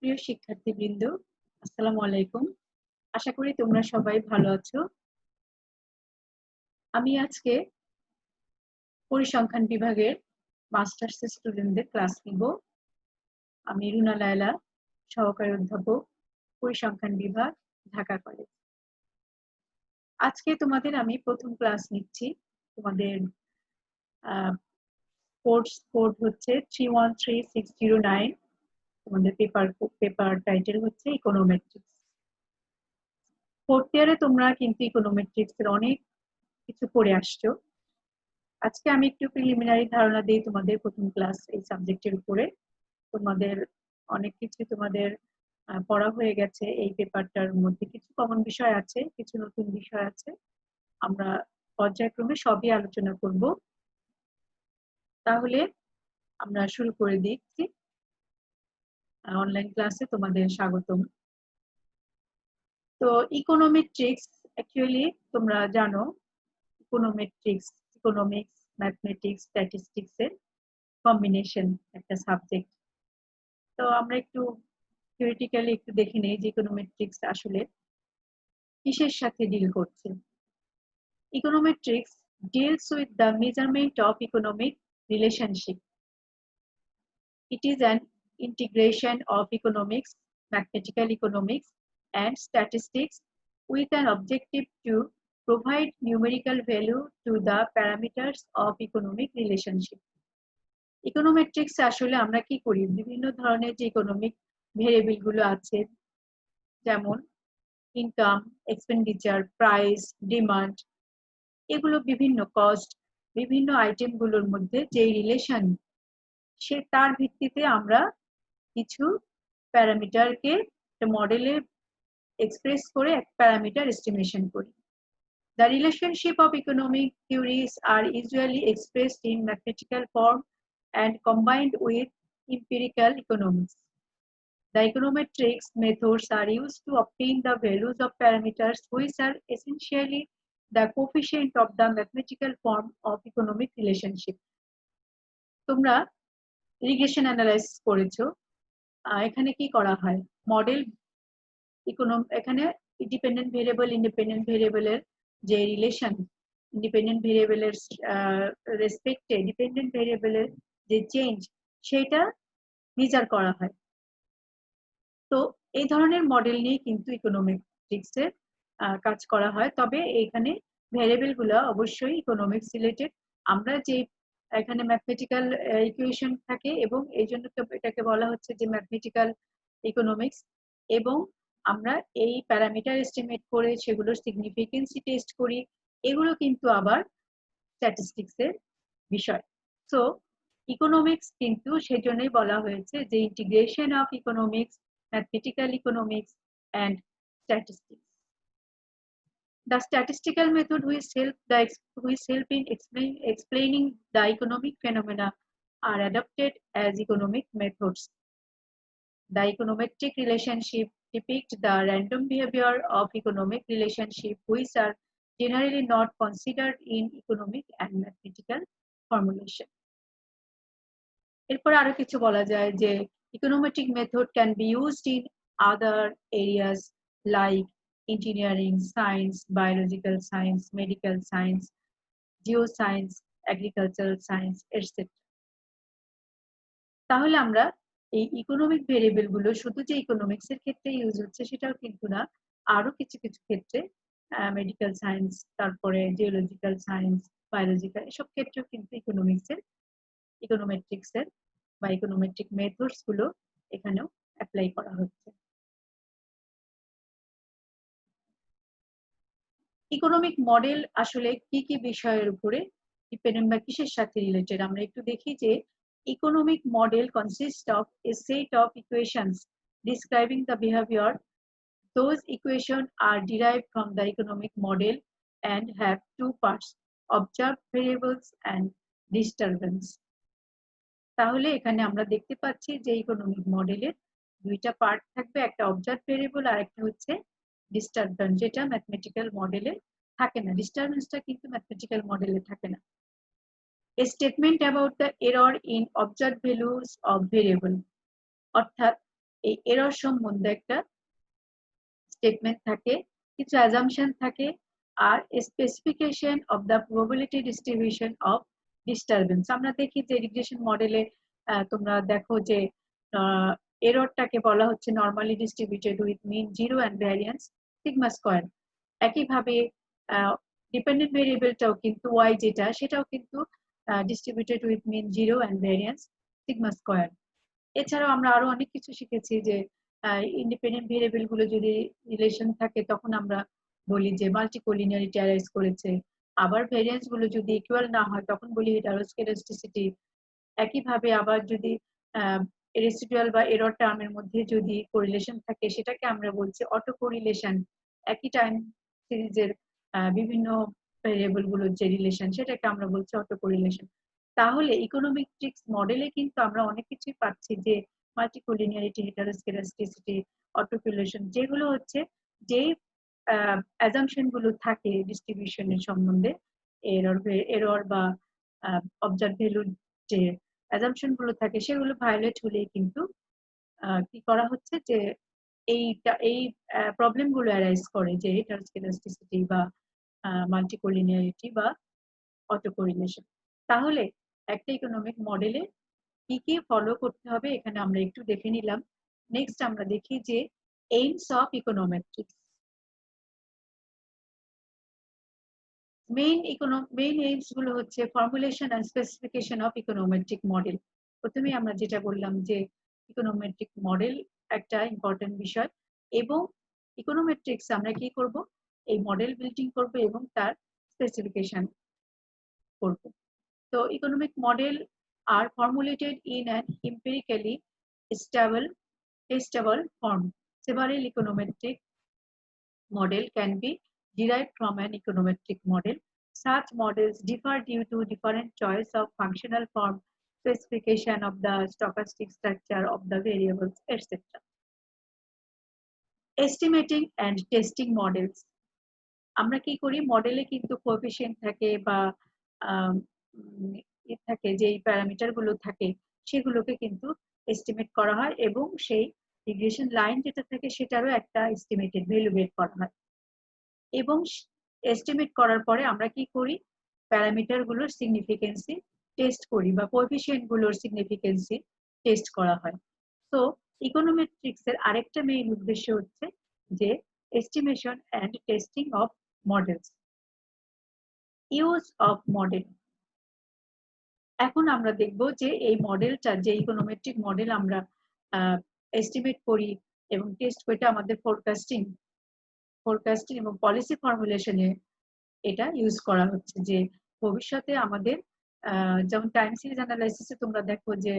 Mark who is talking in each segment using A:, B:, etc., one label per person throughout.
A: প্রিয় শিক্ষার্থীবৃন্দ, আসসালামু আলাইকুম। আশা করি তোমরা সবাই ভালো আছো। আমি আজকে পরিসংখ্যান বিভাগের মাস্টার্স স্টুডেন্টদের ক্লাস নিব। আমি রুনা লায়লা, সহকারী অধ্যাপক, পরিসংখ্যান বিভাগ, ঢাকা কলেজ। আজকে তোমাদের আমি প্রথম ক্লাস নিচ্ছি। তোমাদের কোর্স কোড হচ্ছে 313609। তোমাদের পেপার টাইটেল হচ্ছে ইকোনোমেট্রিক্স। ফোর্থ ইয়ারে তোমরা কিন্তু ইকোনোমেট্রিক্স এর অনেক কিছু পড়ে আসছো। আজকে আমি একটু প্রিলিমিনারি ধারণা দিই তোমাদের প্রথম ক্লাস এই সাবজেক্টের উপরে। তোমাদের অনেক কিছু তোমাদের পড়া হয়ে গেছে। এই পেপারটার মধ্যে কিছু কমন বিষয় আছে, কিছু নতুন বিষয় আছে। আমরা পর্যায়ক্রমে সবই আলোচনা করব। তাহলে আমরা শুরু করে দিচ্ছি। অনলাইন ক্লাসে তোমাদের স্বাগতম। তো ইকোনোমেট্রিক্স অ্যাকচুয়ালি তোমরা জানো, ইকোনোমেট্রিক্স ইকোনমিক্স, ম্যাথমেটিক্স, স্ট্যাটিস্টিক্স এর কম্বিনেশন একটা সাবজেক্ট। তো আমরা একটু থিওরিটিক্যালি একটু দেখে নেই যে ইকোনোমেট্রিক্স আসলে কিসের সাথে ডিল করছে। ইকোনোমেট্রিক্স deals with the measurement of economic relationship. It is an integration of economics, mathematical economics, and statistics with an objective to provide numerical value to the parameters of economic relationship. ইকোনোমেট্রিক্স আসলে আমরা কি করি, বিভিন্ন ধরনের যে economic variable গুলো আছে, যেমন ইনকাম, এক্সপেন্ডিচার, প্রাইস, ডিমান্ড, এগুলো বিভিন্ন কস্ট, বিভিন্ন আইটেম গুলোর মধ্যে যে রিলেশন, সে তার ভিত্তিতে আমরা কিছু প্যারামিটারকে মডেলে এক্সপ্রেস করে এক প্যারামিটার এস্টিমেশন করি। The relationship of economic theories are usually expressed in mathematical form and combined with empirical economics. The econometrics methods are used to obtain the values of parameters which are essentially the coefficient of the mathematical form of economic relationship. তোমরা regression analysis করেছো। এখানে কি করা হয়, model এখানে dependent variable independent ভেরিয়েবলের যে relation, independent ভেরিয়েবলের রেসপেক্টে ডিপেন্ডেন্ট ভেরিয়েবলের যে চেঞ্জ, সেটা মেজার করা হয়। তো এই ধরনের মডেল নিয়ে কিন্তু ইকোনোমেট্রিক্স এর কাজ করা হয়। তবে এখানে ভেরিয়েবল গুলো অবশ্যই ইকোনমিক্স রিলেটেড। আমরা যে এখানে ম্যাথমেটিক্যাল ইকুয়েশন থাকে এবং এই জন্য এটাকে বলা হচ্ছে যে ম্যাথমেটিক্যাল ইকোনমিক্স। এবং আমরা এই প্যারামিটার এস্টিমেট করে সেগুলোর সিগনিফিকেন্সি টেস্ট করি, এগুলো কিন্তু আবার স্ট্যাটিস্টিক্স এর বিষয়। সো ইকোনমিক্স কিন্তু সেজন্যই বলা হয়েছে যে integration of economics, mathematical economics, and statistics. The statistical method which help in explaining the economic phenomena are adopted as economic methods. The econometric relationship depict the random behavior of economic relationship which are generally not considered in economic and mathematical formulation. এরপর আরো কিছু বলা যায় যে econometric method can be used in other areas like engineering, science, biological science, medical science, geoscience, agricultural science, etc. তাহলে আমরা এই economic variable গুলো শুধু যে ইকোনমিক্স এর ক্ষেত্রে ইউজ হচ্ছে সেটাও কিন্তু না, আরো কিছু কিছু ক্ষেত্রে মেডিকেল সায়েন্স, তারপরে জিওলজিক্যাল সায়েন্স, বায়োলজিক্যাল, এসব ক্ষেত্রেও কিন্তু ইকোনোমেট্রিক্স এর বা ইকোনোমেট্রিক মেথডস গুলো এখানেও অ্যাপ্লাই করা হচ্ছে। ইকোনমিক মডেল আসলে কি কি বিষয়ের উপরে ডিপেন্ডেন্ট বা কিসের সাথে রিলেটেড, আমরা একটু দেখি যে economic model consist of A set of equations describing the behaviour. Those equations are derived from the economic model and have two parts, observed variables and disturbance. তাহলে এখানে আমরা দেখতে পাচ্ছি যে ইকোনমিক মডেলের দুইটা পার্ট থাকবে, একটা অবজার্ভ ভেরিয়েবল আর একটা হচ্ছে ডিস্টারবেন্স, যেটা ম্যাথমেটিক্যাল মডেলে থাকে না। ডিস্টারবেন্সটা কিন্তু ম্যাথমেটিক্যাল মডেলে থাকে না। A statement about the error in observed values of variable, অর্থাৎ এই এরর সম্বন্ধে একটা স্টেটমেন্ট থাকে, কিছু অ্যাজাম্পশন থাকে, আর specification of the probability distribution of disturbance. আমরা দেখি যে রিগ্রেশন মডেলে তোমরা দেখো যে এররটাকে বলা হচ্ছে normally distributed with mean zero and variance sigma square. একইভাবে ডিপেন্ডেন্ট ভেরিয়েবলটাও কিন্তু ওয়াই যেটা, সেটাও কিন্তু distributed with mean zero and variance sigma square. এছাড়াও আমরা আরো অনেক কিছু শিখেছি যে ইন্ডিপেন্ডেন্ট ভেরিয়েবল গুলো যদি রিলেশন থাকে তখন আমরা বলি যে মাল্টিকোলিনিয়ারিটি অ্যারাইজ করেছে। আবার ভেরিয়েন্স গুলো যদি ইকুয়াল না হয় তখন বলি হেটারোস্কেডাস্টিসিটি। একইভাবে আবার যদি রেসিডুয়াল বা এরর টার্মের মধ্যে যদি কোরিলেশন থাকে সেটাকে আমরা বলছি অটো কোরিলেশন। একই টাইম সিরিজের বিভিন্ন ভেরিয়েবল গুলোর যে রিলেশন সেটাকে আমরা বলছি অটো কোরিলেশন। তাহলে ইকোনোমেট্রিক্স মডেলে কিন্তু আমরা অনেক কিছুই পাচ্ছি যে মাল্টিকোলিনিয়ারিটি, হেটারোস্কেডাস্টিসিটি, অটো কোরিলেশন, যেগুলো হচ্ছে যে অ্যাজাম্পশন গুলো থাকে ডিস্ট্রিবিউশনের সম্বন্ধে, এরর বা অবজার্ভ ভ্যালুর যে অ্যাজাম্পশন গুলো থাকে সেগুলো ভায়োলেট হলেই কিন্তু কি করা হচ্ছে যে এই প্রবলেম গুলো অ্যারাইজ করে যে হেটারোস্কেডাস্টিসিটি বা মাল্টিকোলিনিয়ারিটি বা অটো কোরিলেশন। তাহলে একটা ইকোনমিক মডেলে কি কি ফলো করতে হবে এখানে আমরা একটু দেখে নিলাম। নেক্সট আমরা দেখি যে aims of econometrics. Main aims গুলো হচ্ছে formulation and specification of econometric model. প্রথমে আমরা যেটা বললাম যে ইকোনোমেট্রিক মডেল একটা ইম্পর্টেন্ট বিষয়, এবং ইকোনোমেট্রিক্স আমরা কি করব, এই মডেল বিল্ডিং করব এবং তার স্পেসিফিকেশন করব। So economic model are formulated in an empirically stable, testable form. Several econometric model can be derived from an econometric model. Such models differ due to different choice of functional form, specification of the stochastic structure of the variables, etc. Estimating and testing models. আমরা কি করি, মডেলে কিন্তু coefficient থাকে বা থাকে, যে parameter গুলো থাকে সেগুলোকে কিন্তু এস্টিমেট করা হয় এবং সেই রিগ্রেশন লাইন যেটা থাকে সেটারও একটা এস্টিমেটেড ভ্যালু বের করা হয়। এবং এস্টিমেট করার পরে আমরা কি করি, প্যারামিটার গুলোর সিগনিফিকেন্সি টেস্ট করি বা কোএফিসিয়েন্ট গুলোর সিগনিফিকেন্সি টেস্ট করা হয়। তো ইকোনোমেট্রিক্স এর আরেকটা মেইন উদ্দেশ্য হচ্ছে যে estimation and testing of models. Use of model. এখন আমরা দেখব যে এই মডেলটা, যে ইকোনোমেট্রিক মডেল আমরা এস্টিমেট করি এবং টেস্ট করি, এটা আমাদের ফোরকাস্টিং এবং পলিসি ফর্মুলেশনে এটা ইউজ করা হচ্ছে। যে ভবিষ্যতে আমাদের যেমন টাইম সিরিজ অ্যানালাইসিসে তোমরা দেখো যে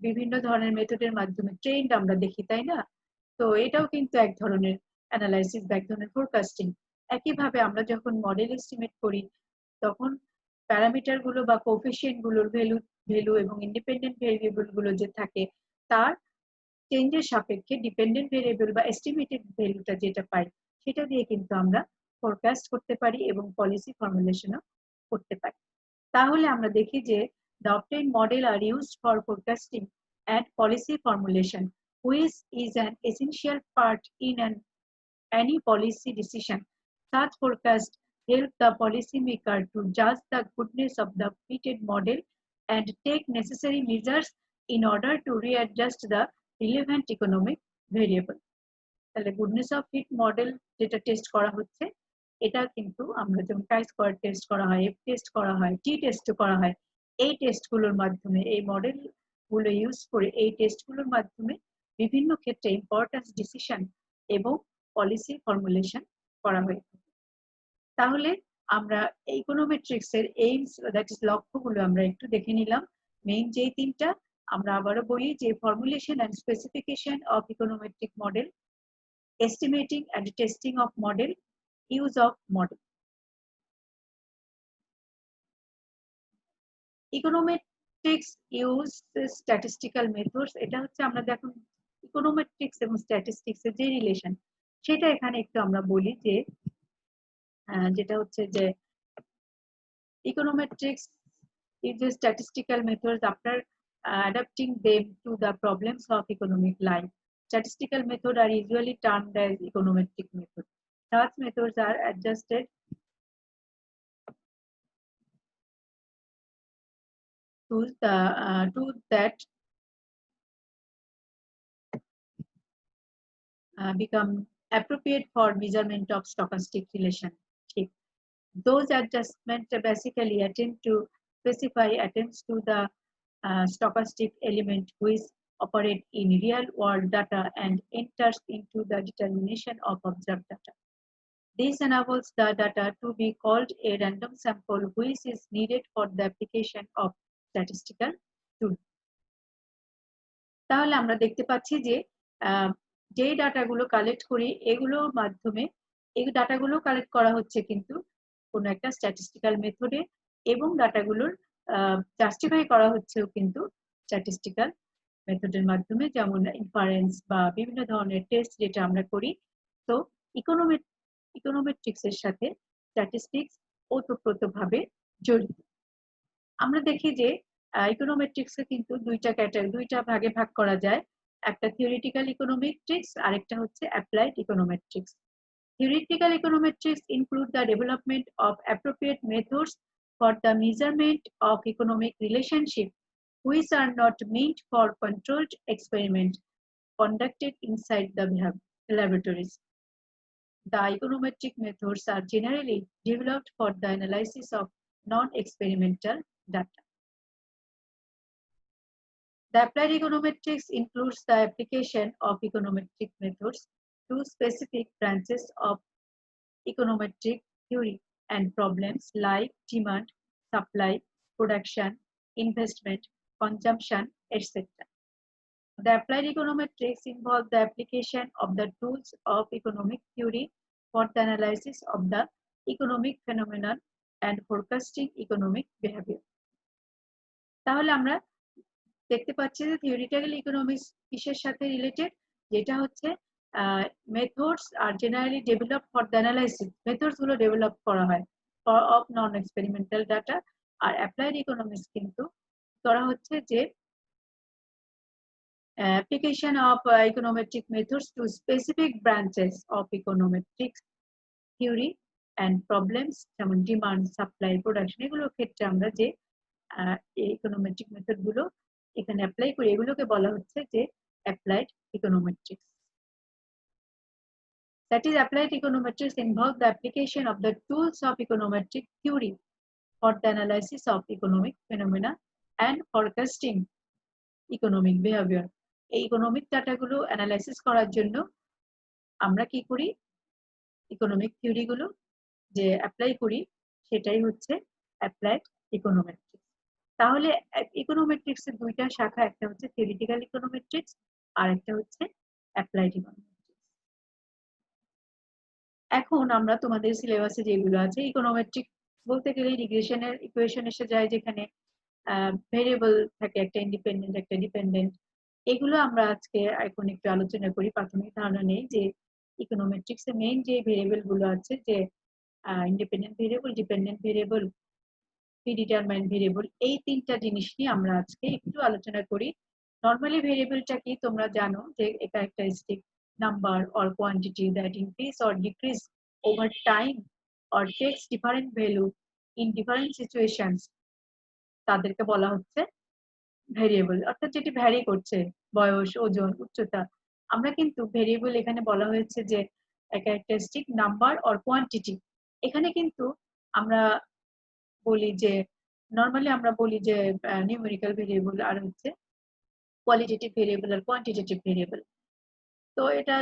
A: বিভিন্ন ধরনের মেথডের মাধ্যমে ট্রেন্ড আমরা দেখি, তাই না? তো এটাও কিন্তু এক ধরনের অ্যানালাইসিস বা এক ধরনের ফোরকাস্টিং। একইভাবে আমরা যখন মডেল এস্টিমেট করি তখন প্যারামিটার গুলো বা কোএফিসিয়েন্ট গুলোর ভ্যালু এবং ইন্ডিপেন্ডেন্ট ভেরিয়েবল গুলো যে থাকে তার চেঞ্জের সাপেক্ষে ডিপেন্ডেন্ট ভেরিয়েবল বা এস্টিমেটেড ভ্যালুটা যেটা পাই সেটা দিয়ে কিন্তু আমরা ফোরকাস্ট করতে পারি এবং পলিসি ফর্মুলেশনও করতে পারি। তাহলে আমরা দেখি যে the obtained model are used for forecasting and policy formulation, which is an essential part in any policy decision. Such forecasts help the policymaker to judge the goodness of the fitted model and take necessary measures in order to readjust the relevant economic variable. তাহলে goodness of fit model যেটা test করা হচ্ছে, এটা কিন্তু আমরা যেমন টাই square test করা হয়, এফ টেস্ট করা হয়, টি টেস্ট করা হয়, এই টেস্টগুলোর মাধ্যমে, এই মডেল গুলো ইউজ করে এই টেস্টগুলোর মাধ্যমে বিভিন্ন ক্ষেত্রে ইম্পর্টেন্স ডিসিশন এবং পলিসি ফর্মুলেশন করা হয়ে থাকে। তাহলে আমরা ইকোনোমেট্রিক্স এর এইমস, দ্যাট ইজ লক্ষ্যগুলো আমরা একটু দেখে নিলাম। মেইন যে তিনটা, আমরা আবারও বলি যে formulation and specification of econometric model, estimating and testing of model, use of model. Econometrics uses statistical methods. এটা হচ্ছে আমরা দেখুন ইকোনোমেট্রিক্স এবং স্ট্যাটিস্টিক্স এর যে রিলেশন সেটা এখানে একটু আমরা বলি যে যেটা হচ্ছে যে econometrics uses statistical methods. After adapting them to the problems of economic life. Statistical methods are usually termed as econometric methods. Such methods are adjusted to that become appropriate for measurement of stochastic relationship. Those adjustments basically attempts to the stochastic element which operate in real world data and enters into the determination of observed data. This enables the data to be called a random sample which is needed for the application of statistical tool. তাহলে আমরা দেখতে পাচ্ছি যে যে ডাটাগুলো collect করি এগুলোর মাধ্যমে এই ডাটাগুলো কালেক্ট করা হচ্ছে কিন্তু কোনো একটা স্ট্যাটিস্টিক্যাল মেথডে এবং ডাটাগুলোর জাস্টিফাই করা হচ্ছেও কিন্তু স্ট্যাটিস্টিক্যাল মেথডের মাধ্যমে, যেমন ইনফারেন্স বা বিভিন্ন ধরনের টেস্ট যেটা আমরা করি। তো ইকোনোমেট্রিক্স এর সাথে স্ট্যাটিস্টিক্স ওতপ্রোতভাবে জড়িত। আমরা দেখি যে ইকোনোমেট্রিক্সকে কিন্তু দুইটা ভাগে ভাগ করা যায়। একটা থিওরিটিক্যাল ইকোনোমেট্রিক্স আর একটা হচ্ছে applied ইকোনোমেট্রিক্স। Theoretical econometrics include the development of appropriate methods for the measurement of economic relationships, which are not meant for controlled experiments conducted inside the laboratories. The econometric methods are generally developed for the analysis of non-experimental data. The applied econometrics includes the application of econometric methods to specific branches of econometric theory and problems like demand, supply, production, investment, consumption, etc. The applied econometrics involve the application of the tools of economic theory for the analysis of the economic phenomenon and forecasting economic behavior. তাহলে আমরা দেখতে পাচ্ছি যে theoretical economics কিসের সাথে related, যেটা হচ্ছে methods আর generally develop for the analysis, methods গুলো ডেভেলপ করা হয় for of non experimental data. আর অ্যাপ্লাইড ইকোনমিক্স কিন্তু করা হচ্ছে যে application of econometric methods to specific branches of econometrics theory and problems যেমন ডিমান্ড, সাপ্লাই, প্রোডাকশন, এগুলোর ক্ষেত্রে আমরা যে ইকোনোমেট্রিক মেথড গুলো এখানে অ্যাপ্লাই করি এগুলোকে বলা হচ্ছে যে applied ইকোনোমেট্রিক্স। That is, applied econometrics involve the application of the tools of econometric theory for the analysis of economic phenomena and forecasting economic behavior. এই ইকোনমিক ডাটাগুলো অ্যানালাইসিস করার জন্য আমরা কি করি, ইকোনমিক থিওরি গুলো যে অ্যাপ্লাই করি সেটাই হচ্ছে অ্যাপ্লাইড ইকোনোমেট্রিক্স। তাহলে ইকোনোমেট্রিক্স এর দুইটা শাখা, একটা হচ্ছে থিওরিটিক্যাল ইকোনোমেট্রিক্স আর একটা হচ্ছে অ্যাপ্লাইড ইকোনোমেট্রিক্স। এখন আমরা তোমাদের সিলেবাসে যেগুলো আছে, ইকোনোমেট্রিক বলতে গেলে রিগ্রেশনের ইকুয়েশন এসে যায়, যেখানে ভেরিয়েবল থাকে, একটা ইন্ডিপেন্ডেন্ট একটা ডিপেন্ডেন্ট। এগুলো আমরা আজকে এখন একটু আলোচনা করি। প্রাথমিক ধারণা নেই যে ইকোনোমেট্রিক্স এর মেইন যে ভেরিয়েবল গুলো আছে, যে independent variable, dependent variable, predetermined variable, এই তিনটা জিনিস নিয়ে আমরা আজকে একটু আলোচনা করি। নরমালি ভেরিয়েবলটা কি তোমরা জানো, যে a characteristic number or quantity that increase or decrease over time or takes different value in different situations, তাদেরকে বলা হচ্ছে ভেরিয়েবল। অর্থাৎ যেটি ভ্যারি করছে, বয়স, ওজন, উচ্চতা। আমরা কিন্তু ভেরিয়েবল এখানে বলা হয়েছে যে ক্যারেক্টারিস্টিক, নাম্বার অর কোয়ান্টিটি। এখানে কিন্তু আমরা বলি যে নরমালি আমরা বলি যে নিউমেরিক্যাল ভেরিয়েবল আর হচ্ছে কোয়ালিটেটিভ ভেরিয়েবল আর কোয়ান্টিটেটিভ ভেরিয়েবল। তো এটা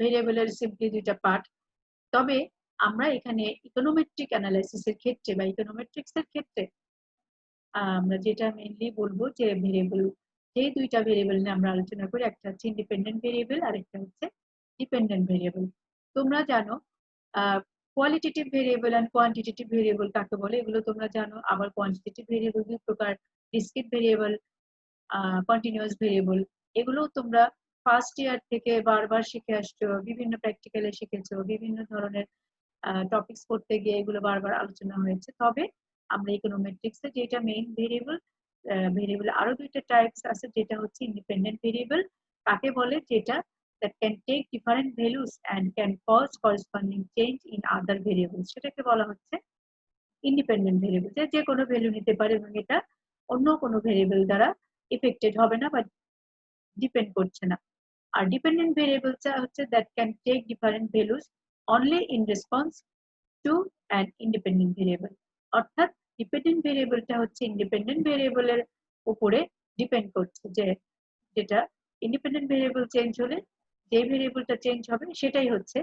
A: ভেরিয়েবলের সিম্পলি দুইটা পার্ট। তবে আমরা এখানে ইকোনোমেট্রিক অ্যানালাইসিসের ক্ষেত্রে বা ইকোনোমেট্রিক্স এর ক্ষেত্রে আমরা যেটা মেইনলি বলবো যে ভেরিয়েবল, যে দুইটা ভেরিয়েবল নিয়ে আমরা আলোচনা করি, একটা হচ্ছে ইন্ডিপেন্ডেন্ট ভেরিয়েবল আর একটা হচ্ছে ডিপেন্ডেন্ট ভেরিয়েবল। তোমরা জানো qualitative variable and quantitative variable কাকে বলে, এগুলো তোমরা জানো। আবার কোয়ান্টিটেটিভ ভেরিয়েবল দুই প্রকার, ডিসক্রিট ভেরিয়েবল, কন্টিনিউয়াস ভেরিয়েবল। এগুলো তোমরা ফার্স্ট ইয়ার থেকে বারবার শিখে আসছো, বিভিন্ন প্র্যাকটিক্যালে শিখেছো, বিভিন্ন ধরনের টপিকস পড়তে গিয়ে এগুলো বারবার আলোচনা হয়েছে। তবে আমরা ইকোনোমেট্রিক্সে যেটা মেইন ভেরিয়েবল ভেরিয়েবল আরো দুইটা টাইপস আছে, যেটা হচ্ছে ইন্ডিপেন্ডেন্ট ভেরিয়েবল। কাকে বলে? যেটা that can take different values and can cause corresponding change in other variables, সেটাকে বলা হচ্ছে ইন্ডিপেন্ডেন্ট ভেরিয়েবল। যে কোনো ভ্যালু নিতে পারে এবং এটা অন্য কোনো ভেরিয়েবল দ্বারা এফেক্টেড হবে না বা ডিপেন্ড করছে না। আর ডিপেন্ডেন্ট ভেরিয়েবলটা হচ্ছে that can take different values only in response to an independent variable. অর্থাৎ ডিপেন্ডেন্ট ভেরিয়েবলটা হচ্ছে ইন্ডিপেন্ডেন্ট ভেরিয়েবলের উপরে ডিপেন্ড করছে, যেটা ইন্ডিপেন্ডেন্ট ভেরিয়েবল চেঞ্জ হলে যে ভেরিয়েবলটা চেঞ্জ হবে সেটাই হচ্ছে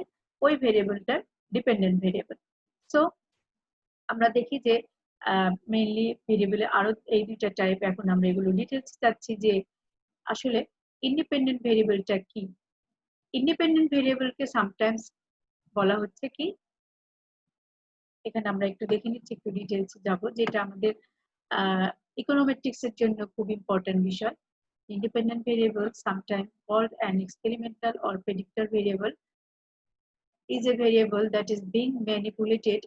A: ওই ভেরিয়েবলটার ডিপেন্ডেন্ট ভেরিয়েবল। সো আমরা দেখি যে মেইনলি ভেরিয়েবলের আরো এই দুইটা টাইপ। এখন আমরা এগুলো ডিটেলস চাচ্ছি যে আসলে ইন্ডিপেন্ডেন্ট ভেরিয়েবলটা কি। ইন্ডিপেন্ডেন্ট ভেরিয়েবলকে সামটাইমস বলা হচ্ছে কি, এখানে আমরা একটু দেখে নিচ্ছি, একটু ডিটেলস যাব, যেটা আমাদের ইকোনোমেট্রিক্স এর জন্য খুব ইম্পর্টেন্ট বিষয়। Independent variable, sometimes called an experimental or predictor variable, is a variable that is being manipulated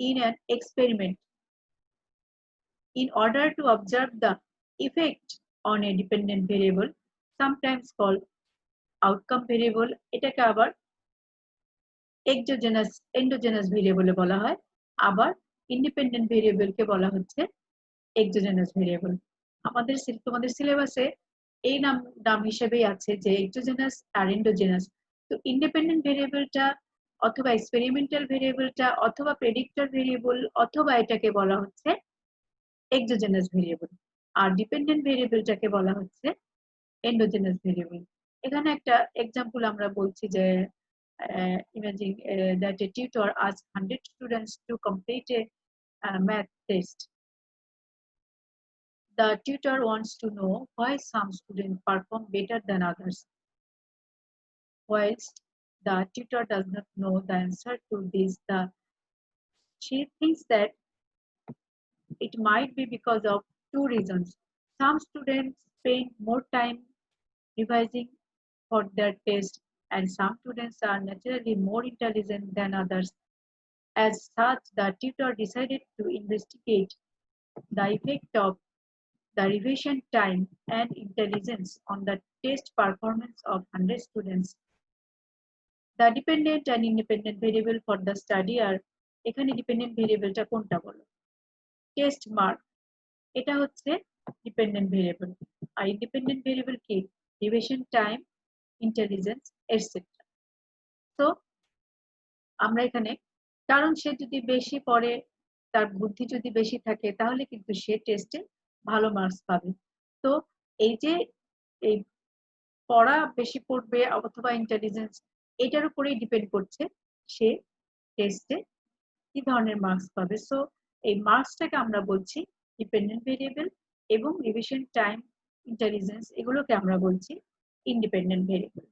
A: in an experiment in order to observe the effect on a dependent variable, sometimes called outcome variable. এটাকে আবার exogenous endogenous variable বলা হয়, আবার independent ভেরিয়েবলকে বলা হচ্ছে exogenous variable. তোমাদের সিলেবাসে এই নাম হিসেবেই আছে যে এক্সোজেনাস আর এন্ডোজেনাস। তো ইন্ডিপেন্ডেন্ট ভেরিয়েবলটা অথবা এক্সপেরিমেন্টাল ভেরিয়েবলটা অথবা প্রেডিক্টর ভেরিয়েবল অথবা এটাকে বলা হচ্ছে এক্সোজেনাস ভেরিয়েবল, আর ডিপেন্ডেন্ট ভেরিয়েবলটাকে বলা হচ্ছে এন্ডোজেনাস ভেরিয়েবল। এখানে একটা এক্সাম্পল আমরা বলছি যে imagine that a tutor asks 100 students to complete a math test. The tutor wants to know why some students perform better than others. Whilst the tutor does not know the answer to this, she thinks that it might be because of two reasons. Some students spend more time revising for their test, and some students are naturally more intelligent than others. As such, the tutor decided to investigate the effect of the revision time and intelligence on the test performance of 100 students. The dependent and independent variable for the study are, এখানে dependent ভেরিয়েবলটা কোনটা বলো? Test mark, এটা হচ্ছে dependent variable. আর independent variable কি? Revision time, intelligence etcetera. তো আমরা এখানে, কারণ সে যদি বেশি পড়ে, তার বুদ্ধি যদি বেশি থাকে, তাহলে কিন্তু সে টেস্টে ভালো মার্কস পাবে। তো এই যে এই পড়া বেশি পড়বে অথবা ইন্টেলিজেন্স, এটার উপরেই ডিপেন্ড করছে সে টেস্টে কি ধরনের মার্কস পাবে। সো এই মার্কসটাকে আমরা বলছি ডিপেন্ডেন্ট ভেরিয়েবল, এবং রিভিশন টাইম, ইন্টেলিজেন্স, এগুলোকে আমরা বলছি ইন্ডিপেন্ডেন্ট ভেরিয়েবল।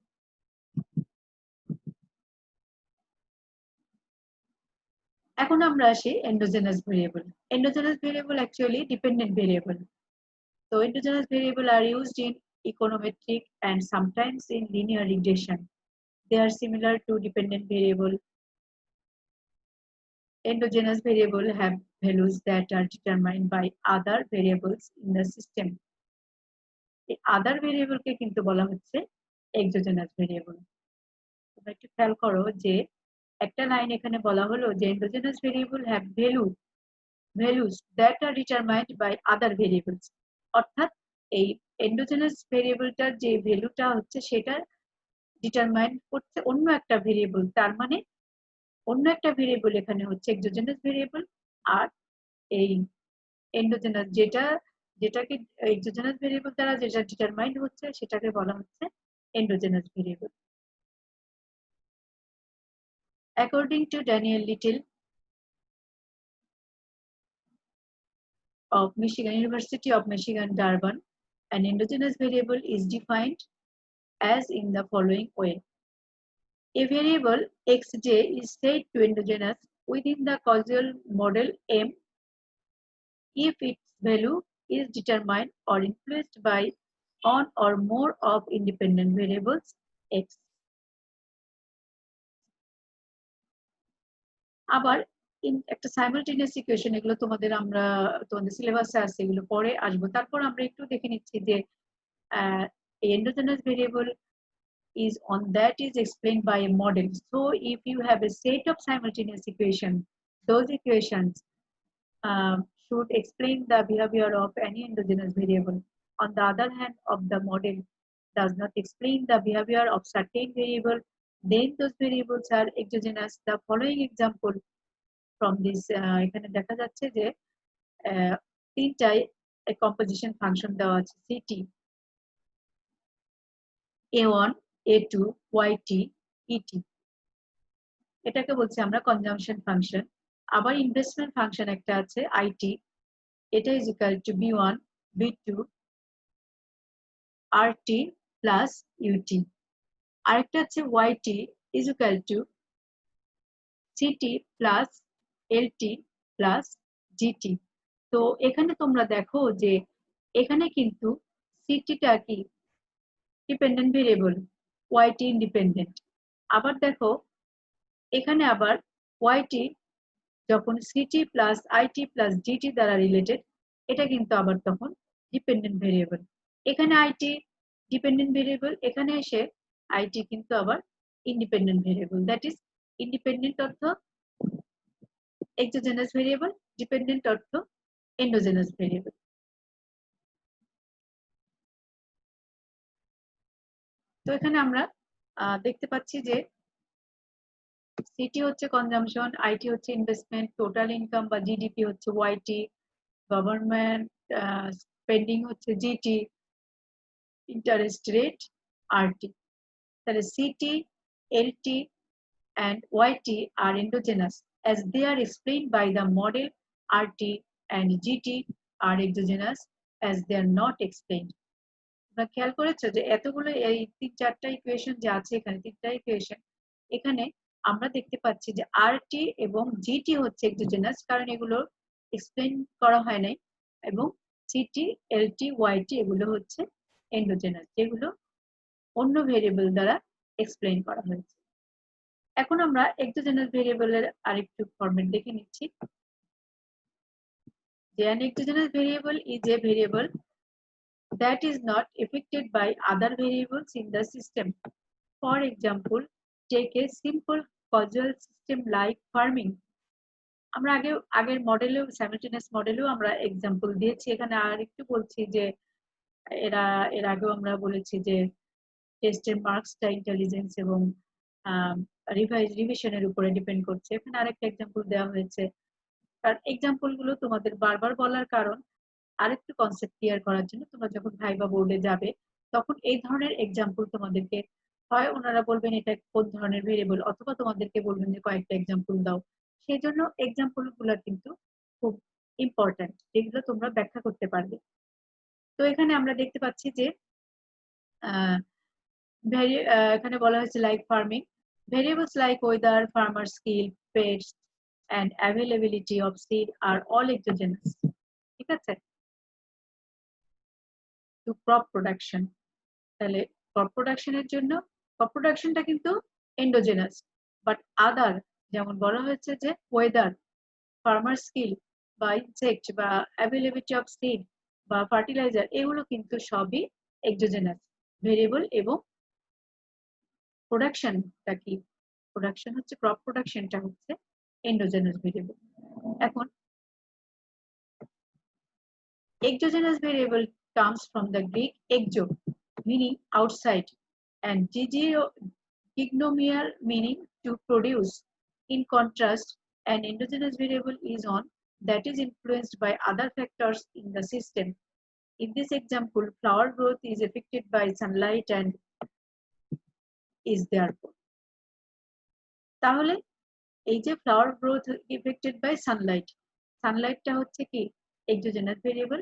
A: এখন আমরা আসি endogenous variable. Endogenous variable actually dependent variable. So endogenous variables are used in econometric and sometimes in linear regression. They are similar to dependent variable. Endogenous variables have values that are determined by other variables in the system. The other variable কে কিন্তু বলা হচ্ছে exogenous variable. তোমরা একটু খেয়াল করো যে একটা line এখানে বলা হলো যে endogenous variable have values that are determined by other variables. অর্থাৎ এই এন্ডোজেনাস ভেরিয়েবলটার যে ভ্যালুটা হচ্ছে সেটা ডিটারমাইন করছে অন্য একটা ভেরিয়েবল। তার মানে অন্য একটা ভেরিয়েবল এখানে হচ্ছে এক্সোজেনাস ভেরিয়েবল, আর এই এন্ডোজেনাস যেটাকে এক্সোজেনাস ভেরিয়েবল দ্বারা যেটা ডিটারমাইন্ড হচ্ছে সেটাকে বলা হচ্ছে endogenous variable. According to Daniel Little of Michigan, University of Michigan, Durban, an endogenous variable is defined as in the following way. A variable xj is said to endogenous within the causal model M if its value is determined or influenced by one or more of independent variables x. আবার একটা simultaneous equation, এগুলো তোমাদের সিলেবাসে আছে, এগুলো পরে আসবো। তারপর আমরা একটু দেখে নিচ্ছি যে endogenous variable is on that is explained by a model. So if you have a set of simultaneous equations, those equations should explain the behavior of any endogenous variable. On the other hand, of the model does not explain the behavior of certain variable, then those variables are exogenous. The following example from this এখানে দেখা যাচ্ছে যে তিনটায় composition function দেওয়া আছে, city, a1, a2, yt, et, এটাকে বলছি আমরা কনজাম্পশন ফাংশন। আবার ইনভেস্টমেন্ট ফাংশন একটা আছে it, এটা is equal to b1, b2, rt plus ut। আরেকটা আছে yt is equal to ct plus lt plus gt। তো এখানে তোমরা দেখো যে এখানে কিন্তু সিটিটা কি ডিপেন্ডেন্ট ভেরিয়েবল, yt ইন্ডিপেন্ডেন্ট। আবার দেখো এখানে আবার yt যখন ct plus it plus gt দ্বারা রিলেটেড, এটা কিন্তু আবার তখন ডিপেন্ডেন্ট ভেরিয়েবল। এখানে it ডিপেন্ডেন্ট ভেরিয়েবল, এখানে এসে it কিন্তু আবার independent variable. That is independent অর্থ exogenous ভেরিয়েবল, ডিপেন্ডেন্ট অর্থ endogenous ভেরিয়েবল। তো এখানে আমরা দেখতে পাচ্ছি যে সিটি হচ্ছে কনজাম্পশন, আইটি হচ্ছে ইনভেস্টমেন্ট, টোটাল ইনকাম বা জিডিপি হচ্ছে ওয়াইটি, গভর্নমেন্ট স্পেন্ডিং হচ্ছে জিটি, ইন্টারেস্ট রেট আরটি। তাহলে city, LT and yt are endogenous as they are explained by the model. rt and gt are exogenous as they are not explained. তোমরা খেয়াল করেছো যে এতগুলো এই তিন চারটা ইকুয়েশন যে আছে, এখানে তিনটা ইকুয়েশন, এখানে আমরা দেখতে পাচ্ছি যে rt এবং gt হচ্ছে এক্সোজেনাস, কারণ এগুলো এক্সপ্লেইন করা হয় নাই, এবং ct, lt, yt এগুলো হচ্ছে এন্ডোজেনাস, যেগুলো অন্য ভেরিয়েবল দ্বারা এক্সপ্লেইন করা হয়েছে। এখন আমরা এক্সোজেনাস ভেরিয়েবলের আরেকটু ফরম্যাট দেখে নিচ্ছি। যে an exogenous variable is a variable that is not affected by other variables in the system. For example, take a simple causal system like farming. আমরা আগের মডেলেও, সাইমালটেনিয়াস মডেলেও আমরা এক্সাম্পল দিয়েছি। এখানে আরেকটু বলছি যে এর আগেও আমরা বলেছি যে টেস্টের মার্কসটা ইন্টেলিজেন্স এবং রিভিশনের উপরে ডিপেন্ড করছে। এখানে আরেকটা এক্সাম্পল দেওয়া হয়েছে। আর এক্সাম্পল গুলো তোমাদের বারবার বলার কারণ আরেকটু কনসেপ্ট ক্লিয়ার করার জন্য, তোমরা যখন ভাইবা বোর্ডে যাবে তখন এই ধরনের এক্সাম্পল তোমাদেরকে হয় ওনারা বলবেন এটা কোন ধরনের ভেরিয়েবল, অথবা তোমাদেরকে বলবেন যে কয়েকটা এক্সাম্পল দাও। সেই জন্য এক্সাম্পল গুলো কিন্তু খুব ইম্পর্টেন্ট, যেগুলো তোমরা ব্যাখ্যা করতে পারবে। তো এখানে আমরা দেখতে পাচ্ছি যে এখানে বলা হয়েছে like farming, variables like weather, farmer skill, pest and availability of seed are all exogenous. ঠিক আছে, to crop production। তাহলে crop production এর জন্য crop productionটা কিন্তু endogenous, বাট আদার যেমন বলা হয়েছে যে ওয়েদার, ফার্মার স্কিল বা ইনসেক্ট বা অ্যাভেলেবিলিটি অফ সিড বা ফার্টিলাইজার, এগুলো কিন্তু সবই এক্সোজেনাস ভেরিয়েবল। এবং প্রোডাকশনটা কি, প্রোডাকশন হচ্ছে ক্রপ প্রোডাকশনটা হচ্ছে এন্ডোজেনাস ভেরিয়েবল। এখন exogenous variable comes from the Greek exo, meaning outside, and gignomial, meaning to produce. In contrast, an endogenous variable is one that is influenced by other factors in the system. In this example, flower growth is affected by sunlight and is therefore. তাহলে এই যে flower growth affected by sunlight, সানলাইটটা হচ্ছে কি exogenous variable,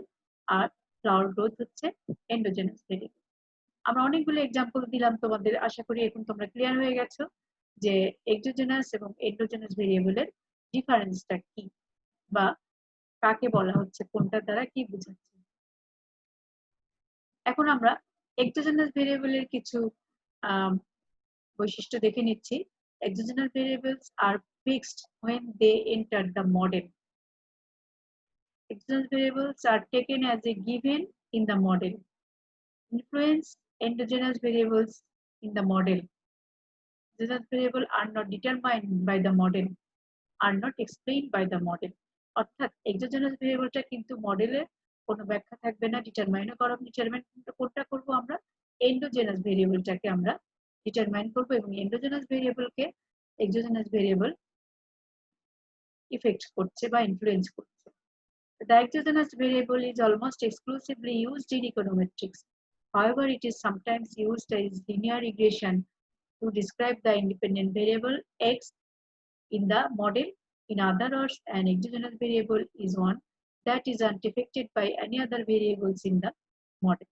A: আর flower growth হচ্ছে endogenous variable. আমরা অনেকগুলো এক্সাম্পল দিলাম তোমাদের, আশা করি এখন তোমরা ক্লিয়ার হয়ে গেছো যে এক্সোজেনাস এবং এন্ডোজেনাস ভেরিয়েবলের ডিফারেন্সটা কি, বা কাকে বলা হচ্ছে, কোনটার দ্বারা কি বোঝাচ্ছে। এখন আমরা এক্সোজেনাস ভেরিয়েবলের কিছু বৈশিষ্ট্য দেখে নিচ্ছি। Exogenous variables are fixed when they enter the model. Exogenous variables are taken as a given in the model. Influence endogenous variables in the model. Exogenous variables are not determined by the model, are not explained by the model. অর্থাৎ exogenous ভেরিয়েবলটা কিন্তু মডেলের কোনো ব্যাখ্যা থাকবে না, ডিটারমাইনও করা। Determine কোনটা করব আমরা? এন্ডোজেনাস ভেরিয়েবলটাকে আমরা ডিটারমাইন করব এবং এন্ডোজেনাস ভেরিয়েবলকে এক্সোজেনাস ভেরিয়েবল ইফেক্ট করছে বা ইনফ্লুয়েন্স করছে। The exogenous variable is almost exclusively used in econometrics. However, it is sometimes used as linear regression to describe the independent variable x in the model. In other words, an exogenous variable is one that is unaffected by any other variables in the model.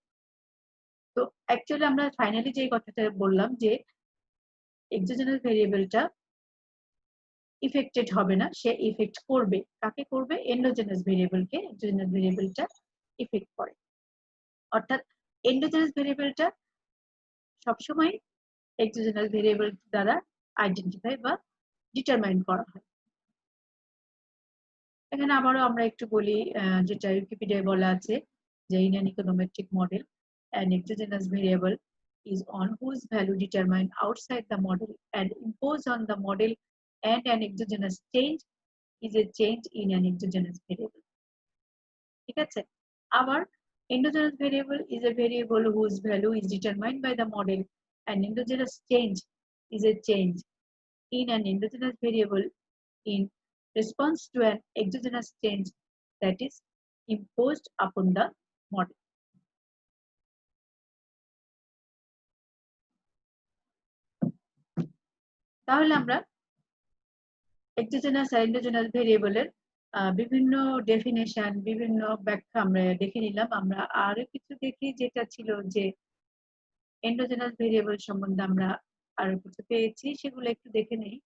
A: So actually আমরা finally যে কথাটা বললাম যে exogenous ভেরিয়েবলটা affected হবে না, সে effect করবে। কাকে করবে? এন্ডোজেনাস ভেরিয়েবলকে এক্সোজেনাস ভেরিয়েবলটা ইফেক্ট করে। অর্থাৎ এন্ডোজেনাস ভেরিয়েবলটা সবসময় এক্সোজেনাস ভেরিয়েবল দ্বারা আইডেন্টিফাই বা ডিটারমাইন করা হয়। এখানে আবারও আমরা একটু বলি যেটা উইকিপিডিয়ায় বলা আছে যে in an econometric model an exogenous variable is on whose value determined outside the model and imposed on the model, and an exogenous change is a change in an exogenous variable. ঠিক আছে? আবার endogenous variable is a variable whose value is determined by the model, and endogenous change is a change in an endogenous variable in response to an exogenous change that is imposed upon the model. তাহলে আমরা exogenous আর endogenous ভেরিয়েবলের বিভিন্ন definition, বিভিন্ন ব্যাখ্যা আমরা দেখে নিলাম। আমরা আরো কিছু দেখি, যেটা ছিল যে এন্ডোজেনাস ভেরিয়েবল সম্বন্ধে আমরা আরো কিছু পেয়েছি, সেগুলো একটু দেখে নেই।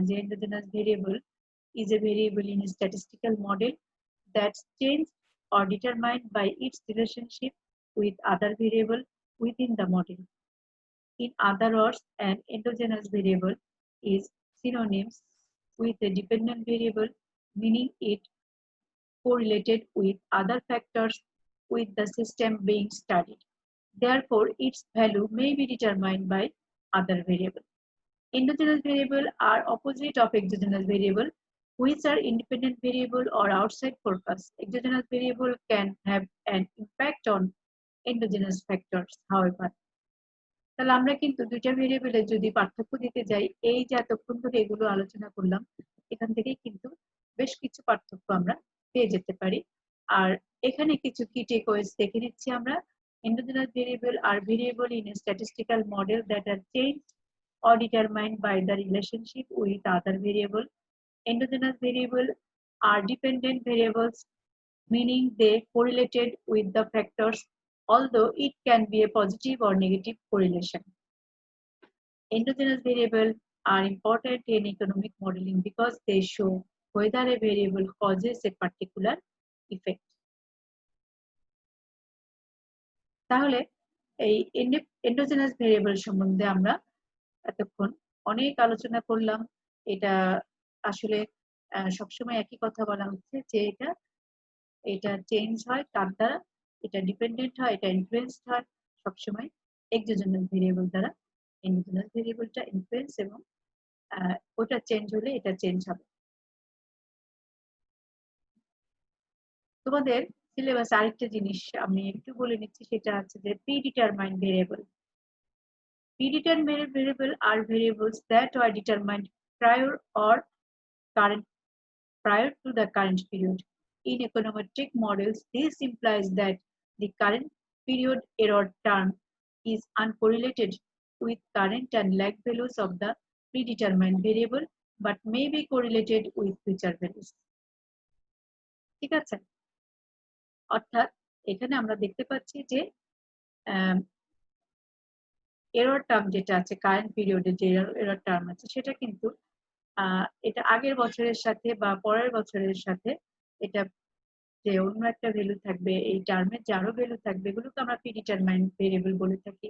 A: যে endogenous variable is a variable in a statistical model that's changed or determined by its relationship with other variable within the model. In other words, an endogenous variable is synonymous with a dependent variable, meaning it correlated with other factors with the system being studied. Therefore, its value may be determined by other variable. Endogenous variable are opposite of exogenous variable, which are independent variable or outside focus. Exogenous variable can have an impact on endogenous factors, however. তাহলে আমরা কিন্তু দুইটা ভেরিয়েবলের যদি পার্থক্য দিতে যাই, এই যে এতক্ষণ ধরে এগুলো আলোচনা করলাম, এখান থেকে কিন্তু বেশ কিছু পার্থক্য আমরা পেয়ে যেতে পারি। আর এখানে কিছু কি টেকওয়েজ দেখে নিচ্ছি আমরা। Endogenous variable are variable in a statistical model that are changed or determined by the relationship with other variable. Endogenous variable are dependent variables, meaning they correlated with the factors, although it can be a positive or negative correlation. Endogenous variables are important in economic modeling because they show whether a variable causes a particular effect. তাহলে এই endogenous variable সম্বন্ধে আমরা এতক্ষণ অনেক আলোচনা করলাম। এটা আসলে সবসময় একই কথা বলা হচ্ছে যে এটা চেঞ্জ হয় কার দ্বারা, এটা ডিপেন্ডেন্ট হয়, এটা ইনফ্লুয়েন্সড হয় সবসময় এক্সোজেনাস ভেরিয়েবল দ্বারা। এন্ডোজেনাস ভেরিয়েবলটা ইনফ্লুয়েন্স এবং ওটা চেঞ্জ হলে এটা চেঞ্জ হবে। তোমাদের সিলেবাস আরেকটা জিনিস আমি একটু বলে নিচ্ছি, সেটা হচ্ছে যে predetermined variable. Predetermined variables are variables that were determined prior to the current period. In econometric models, this implies that the current period error term is uncorrelated with current and lag values of the predetermined variable, but may be correlated with future values. ঠিক আছে? অর্থাৎ এখানে আমরা দেখতে পাচ্ছি যে error term যেটা আছে, কারেন্ট পিরিয়ডে যে এরর টার্ম আছে, সেটা কিন্তু এটা আগের বছরের সাথে বা পরের বছরের সাথে এটা যে অন্য একটা ভ্যালু থাকবে, এই টার্মের যে আরো ভ্যালু থাকবে, এগুলোকে আমরা প্রিডিটারমাইন্ড ভেরিয়েবল বলে থাকি,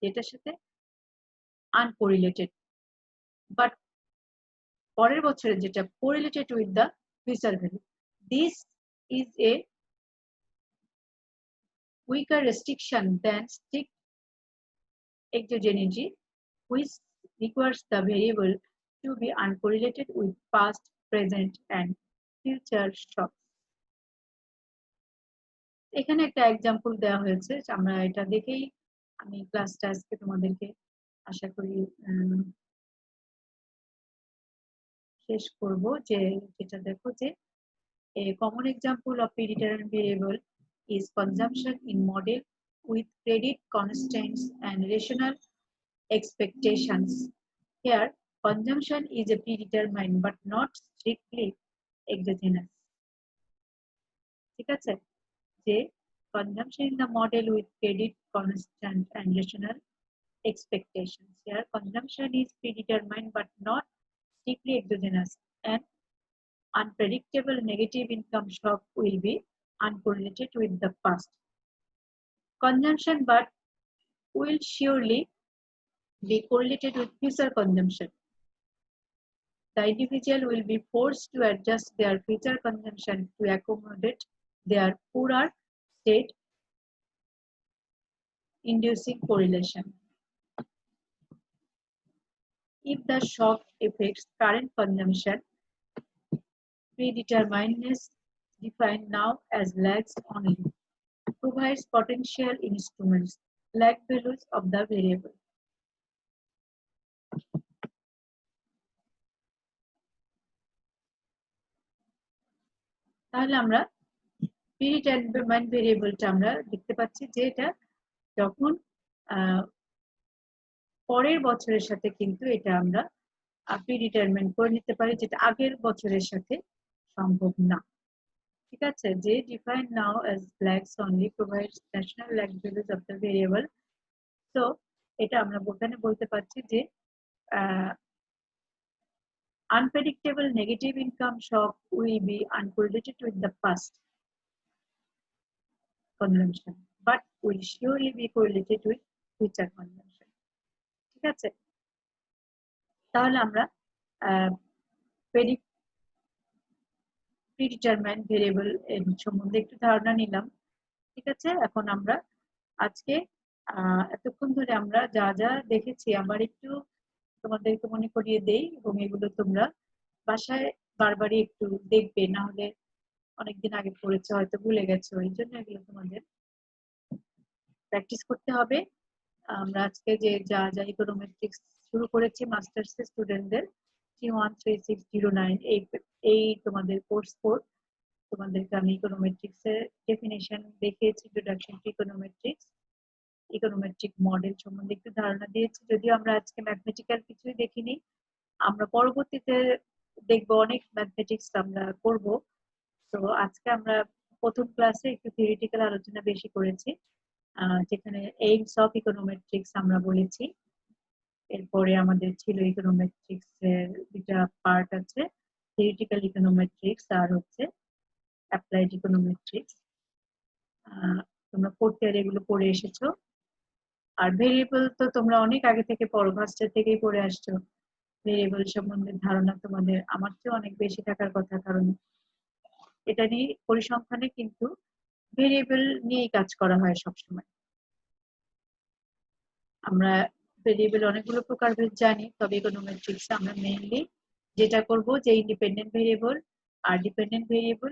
A: যেটার সাথে আনকোরিলেটেড। বাট পরের বছরে যেটা correlated with the future value. This is a weaker restriction than strict exogeneity, which requires the variable to be uncorrelated with past, present, and future shocks. এখানে একটা এক্সাম্পল দেওয়া হয়েছে, আমরা এটা দেখেই আমি ক্লাসটা আজকে তোমাদেরকে আশা করি শেষ করব। যে যেটা দেখো যে a common example of predetermined variable is consumption in model with credit constraints and rational expectations. Here, consumption is a predetermined but not strictly exogenous. ঠিক আছে, যে consumption in the model with credit constant and rational expectations. Here, consumption is predetermined but not strictly exogenous, and unpredictable negative income shock will be uncorrelated with the past. Consumption but will surely be correlated with future consumption. The individual will be forced to adjust their future consumption to accommodate their poorer state, inducing correlation. If the shock affects current consumption, predeterminedness, defined now as lags only, provides potential instruments, lag values of the variable. তাহলে আমরা predetermined ভেরিয়েবলটা আমরা দেখতে পাচ্ছি যে এটা যখন পরের বছরের সাথে কিন্তু এটা আমরা প্রিডিটারমাইন্ড করে নিতে পারি, যেটা আগের বছরের সাথে সম্ভব না। ঠিক আছে, যে define now as lags only provides national lag values of the variable. তো এটা আমরা ওখানে বলতে পারছি যে unpredictable negative income shock will be uncorrelated with the past consumption, but will surely be correlated with future consumption. ঠিক আছে, তাহলে আমরা প্রিডিটারমাইন্ড ভেরিয়েবল এর সম্বন্ধে একটু ধারণা নিলাম। ঠিক আছে, এখন আমরা আজকে এতক্ষণ ধরে আমরা যা যা দেখেছি আবার একটু তোমাদেরকে মনে করিয়ে দেই, এবং এগুলো তোমরা বাসায় বারবারই একটু দেখবে, না হলে অনেকদিন আগে পড়েছে হয়তো ভুলে গেছো, এই জন্য এগুলো তোমাদের প্র্যাকটিস করতে হবে। আমরা আজকে যে যা যা ইকোনোমেট্রিক্স শুরু করেছি মাস্টার্স স্টুডেন্টদের 313609 এই তোমাদের কোর্স 4 তোমাদেরকে আমি ইকোনোমেট্রিক্স এর ডেফিনিশন দেখিয়েছি, ইন্ট্রোডাকশন টু ইকোনোমেট্রিক্স, ইকোনোমেট্রিক মডেল সম্বন্ধে একটু ধারণা দিয়েছি। যদিও আমরা আজকে ম্যাথমেটিক্যাল কিছুই দেখিনি, আমরা পরবর্তীতে দেখবো অনেক ম্যাথমেটিক্স আমরা করব। তো আজকে আমরা প্রথম ক্লাসে একটু থিওরিটিক্যাল আলোচনা বেশি করেছি, যেখানে এইমস অফ ইকোনোমেট্রিক্স আমরা বলেছি। এরপরে আমাদের ছিল ইকোনোমেট্রিক্স এর দুটা পার্ট আছে, থিওরিটিক্যাল ইকোনোমেট্রিক্স আর হচ্ছে অ্যাপ্লাইড ইকোনোমেট্রিক্স। তোমরা ফোর্থ ইয়ার এগুলো পড়ে এসেছো। আর ভেরিয়েবল তো তোমরা অনেক আগে থেকে পড়ো, ফার্স্ট ইয়ার থেকেই পড়ে আসছো। ভেরিয়েবল সম্বন্ধে ধারণা তোমাদের আমার চেয়ে অনেক বেশি থাকার কথা, কারণ এটা নিয়ে পরিসংখ্যানে কিন্তু ভেরিয়েবল নিয়েই কাজ করা হয় সবসময়। আমরা ভেরিয়েবল অনেকগুলো প্রকারভেদ জানি, তবে ইকোনোমেট্রিক্স আমরা মেইনলি যেটা করব যে ইন্ডিপেন্ডেন্ট ভেরিয়েবল আর ডিপেন্ডেন্ট ভেরিয়েবল।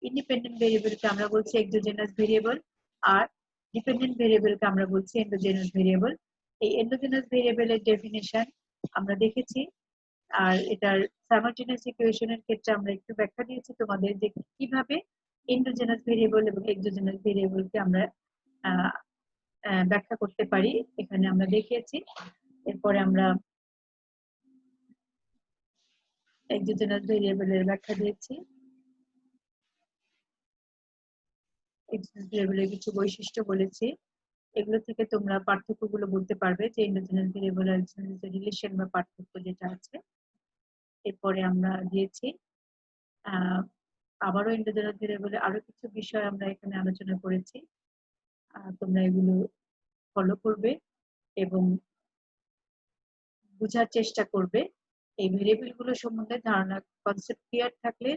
A: ইন্ডিপেন্ডেন্ট ভেরিয়েবলকে আমরা বলছি এক্সোজেনাস ভেরিয়েবল, আর ডিপেন্ডেন্ট ভেরিয়েবলকে আমরা বলছি এন্ডোজেনাস ভেরিয়েবল। এই এন্ডোজেনাস ভেরিয়েবলের ডেফিনিশন আমরা দেখেছি, আর এটার সাইমালটেনিয়াস ইকুয়েশনের ক্ষেত্রে আমরা একটু ব্যাখ্যা দিয়েছি তোমাদের যে কিভাবে এন্ডোজেনাস ভেরিয়েবল এবং এক্সোজেনাস ভেরিয়েবলকে আমরা ব্যাখ্যা করতে পারি, এখানে আমরা দেখিয়েছি। এরপরে আমরা এক্সোজেনাস ভেরিয়েবলের ব্যাখ্যা দিয়েছি, এক্সোজেনাস ভেরিয়েবলের কিছু বৈশিষ্ট্য বলেছি। এগুলো থেকে তোমরা পার্থক্যগুলো বলতে পারবে যে এন্ডোজেনাস ভেরিয়েবল আর এক্সোজেনাস রিলেশন বা পার্থক্য যেটা আছে। এরপরে আমরা দিয়েছি আবারও এন্ডোজেনাস ভেরিয়েবলের আরো কিছু বিষয় আমরা এখানে আলোচনা করেছি। তোমরা এগুলো ফলো করবে এবং বোঝার চেষ্টা করবে এই ভেরিয়েবল গুলো সম্বন্ধে ধারণা, কনসেপ্ট ক্লিয়ার থাকলে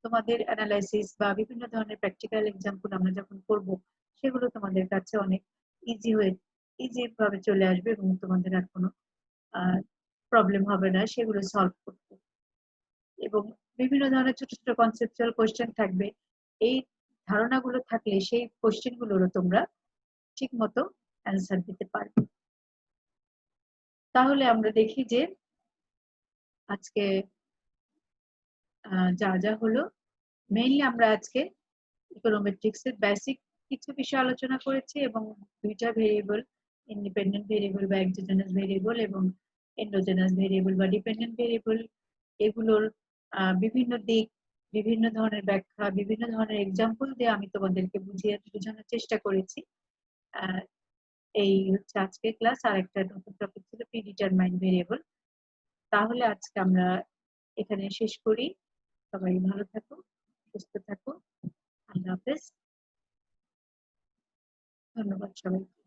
A: তোমাদের অ্যানালাইসিস বা বিভিন্ন ধরনের প্র্যাকটিক্যাল এক্সাম্পল আমরা যখন করব, সেগুলো তোমাদের কাছে অনেক ইজি ভাবে চলে আসবে এবং তোমাদের আর কোনো প্রবলেম হবে না সেগুলো সলভ করতে। এবং বিভিন্ন ধরনের ছোট ছোট কনসেপচুয়াল কোয়েশ্চেন থাকবে। এই ধারণাগুলো থাকলে সেই কোয়েশ্চেন গুলোরও তোমরা ঠিক মতো অ্যান্সার দিতে পারবে। তাহলে আমরা দেখি যে আজকে যা যা হলো, মেইনলি আমরা আজকে ইকোনোমেট্রিক্স এর বেসিক কিছু বিষয় আলোচনা করেছি এবং দুইটা ভেরিয়েবল, ইন্ডিপেন্ডেন্ট ভেরিয়েবল বা এক্সোজেনাস ভেরিয়েবল এবং এন্ডোজেনাস ভেরিয়েবল বা ডিপেন্ডেন্ট ভেরিয়েবল, এগুলোর বিভিন্ন দিক, বিভিন্ন ধরনের ব্যাখ্যা, বিভিন্ন ধরনের এক্সাম্পল দিয়ে আমি তোমাদেরকে বোঝানোর চেষ্টা করেছি। এই হচ্ছে আজকের ক্লাস। আর একটা নতুন টপিক ছিল প্রিডিটারমাইন্ড ভেরিয়েবল। তাহলে আজকে আমরা এখানে শেষ করি। সবাই ভালো থাকো, সুস্থ থাকো। আল্লাহ হাফেজ। ধন্যবাদ সবাইকে।